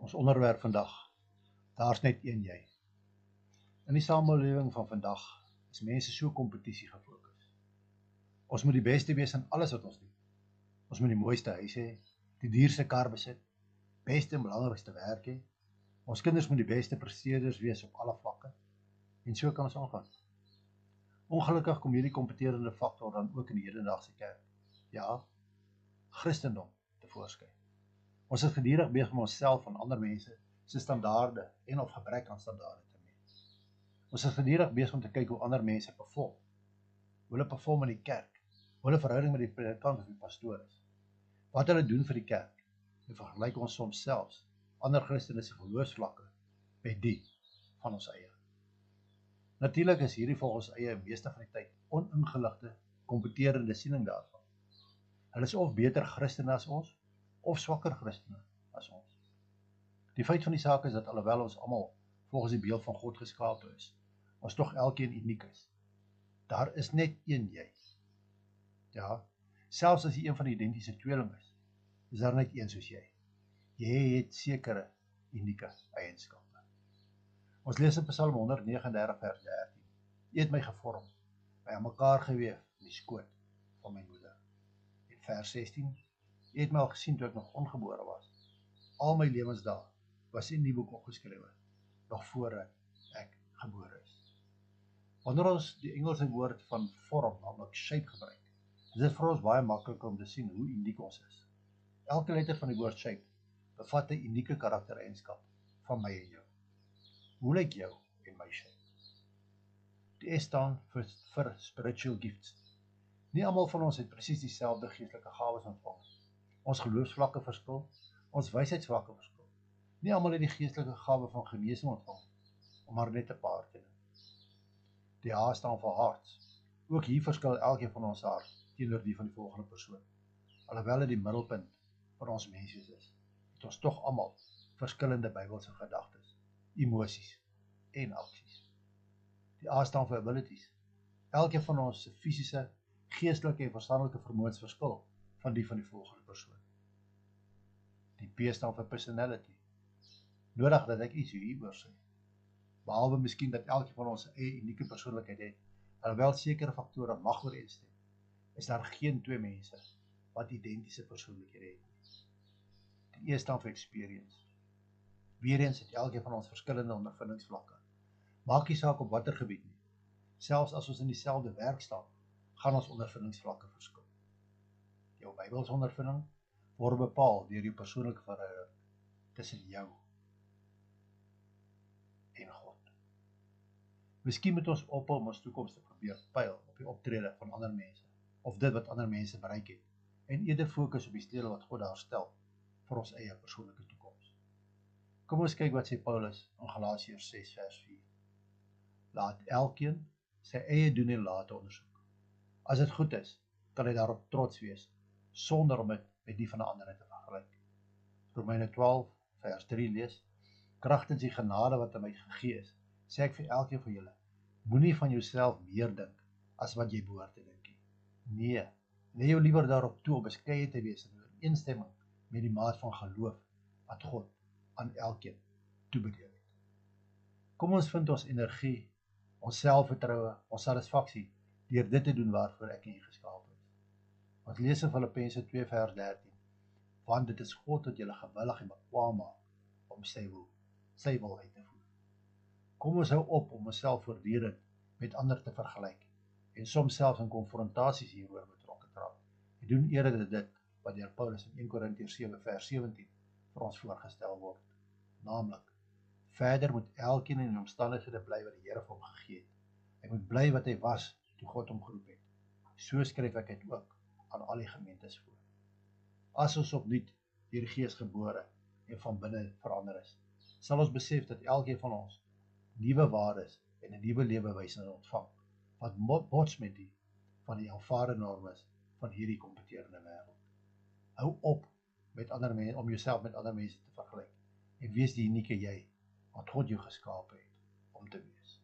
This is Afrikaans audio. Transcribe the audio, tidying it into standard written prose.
Ons onderwerp vandag, daar's net een jy. In die samelewing van vandag is mense so kompetisie gefokus. Ons moet die beste wees in alles wat ons doen. Ons moet die mooiste huis hê, die duurste kar besit, beste en belangrikste werk hê. Ons kinders moet die beste presteerders wees op alle vlakke. En so kan ons aangaan. Ongelukkig kom hierdie kompeterende faktor dan ook in die hedendaagse kerk. Ja, Christendom tevoorskyn. Ons is gedurig besig om onsself en ander mense se standaarde en of gebrek aan standaarde te meet. Ons is gedurig besig om te kyk hoe ander mense perform. Hoe hulle perform in die kerk, hoe hulle verhouding met die predikant of die pastoor is. Wat hulle doen vir die kerk. En vergelyk ons soms selfs ander Christene se geloofsvlakke met die van ons eie. Natuurlik is hierdie volgens eie meeste van die tyd oningeligte, kompeterende siening daarvan. Hulle is of beter Christene as ons, of swakker Christene as ons. Die feit van die saak is dat alhoewel ons almal volgens die beeld van God geskape is, ons tog elkeen uniek is. Daar is net een jy. Ja, selfs as jy een van die identiese tweeling is daar net een soos jy. Jy het sekere unieke eienskappe. Ons lees in Psalm 139 vers 13. U het my gevorm, my aan mekaar geweef in die skoot van my moeder. En vers 16. U het my al gesien toe ek nog ongebore was. Al my lewensdae was in die boek opgeskrewe, nog voordat ek gebore is. Wanneer ons die Engelse woord van vorm, naamlik shape gebruik, is dit vir ons baie makliker om te sien hoe uniek ons is. Elke letter van die woord shape bevat 'n unieke karaktereienskap van my en jou. Hoe lyk jou en my shape? Die S staan vir spiritual gifts. Nie almal van ons het presies dieselfde geestelike gawes ontvang. Ons geloofsvlakke verskil, ons wysheidsvlakke verskil. Nie almal het die geestelike gawe van genesing ontvang, om maar net 'n paar te noem. Die H staan vir hearts. Ook hier verskil elkeen van ons hart teenoor die van die volgende persoon. Alhoewel dit die middelpunt van ons menswees is, het ons tog almal verskillende Bybelse gedagtes, emosies en aksies. Die A staan vir abilities. Elkeen van ons se fisiese, geestelike en verstandelike vermoëns verskil van die van die volgende persoon. Die P staan vir personality. Nodig dat ek iets hieroor sê. Behalwe miskien dat elkeen van ons 'n unieke persoonlikheid het, alhoewel sekere faktore mag ooreenstem, is daar geen twee mense wat identiese persoonlikhede het nie. Die E staan vir experience. Weereens het elkeen van ons verskillende ondervindingsvlakke. Maak nie saak op watter gebied nie. Selfs as ons in dieselfde werk staan, gaan ons ondervindingsvlakke verskil. Jou Bybelse ondervinding word bepaal deur jou persoonlike verhouding tussen jou en God. Miskien moet ons ophou om ons toekoms te probeer pyl op die optrede van ander mense, of dit wat ander mense bereik het, en eerder fokus op die stele wat God daar stel vir ons eie persoonlike toekoms. Kom ons kyk wat sê Paulus in Galasiërs 6 vers 4. Laat elkeen sy eie doen en late ondersoek. As dit goed is, kan hy daarop trots wees, sonder om dit met die van 'n ander te vergelyk. Romeine 12 vers 3 lees, kragtens die genade wat aan my gegee is, sê ek vir elkeen van julle, moenie van jouself meer dink, as wat jy behoort te dink nie. Nee, lê jou liewer daarop toe om beskeie te wees in ooreenstemming met die maat van geloof wat God aan elkeen toebedeel het. Kom ons vind ons energie, ons selfvertroue, ons satisfaksie, deur dit te doen waarvoor ek en jy geskape is. Ons lees in Filippense 2 vers 13, want dit is God wat julle gewillig en bekwaam maak om sy wil uit te voer. Kom ons hou op om onsself voortdurend met ander te vergelyk en soms selfs in konfrontasies hieroor betrokke te raak. En doen eerder dit wat deur Paulus in 1 Korintiërs 7 vers 17 vir ons voorgestel word. Naamlik, verder moet elkeen in die omstandighede bly wat die Here vir hom gegee het. Hy moet bly wat hy was toe God hom geroep het. So skryf ek dit ook aan al die gemeentes voor. As ons opnuut deur die Gees gebore en van binne verander is, sal ons besef dat elkeen van ons nuwe waardes en 'n nuwe lewewyse ontvang, wat bots met die van die aanvaarde normes van hierdie kompeterende wêreld. Hou op met ander mense om jouself met ander mense te vergelyk en wees die unieke jy wat God jou geskape het om te wees.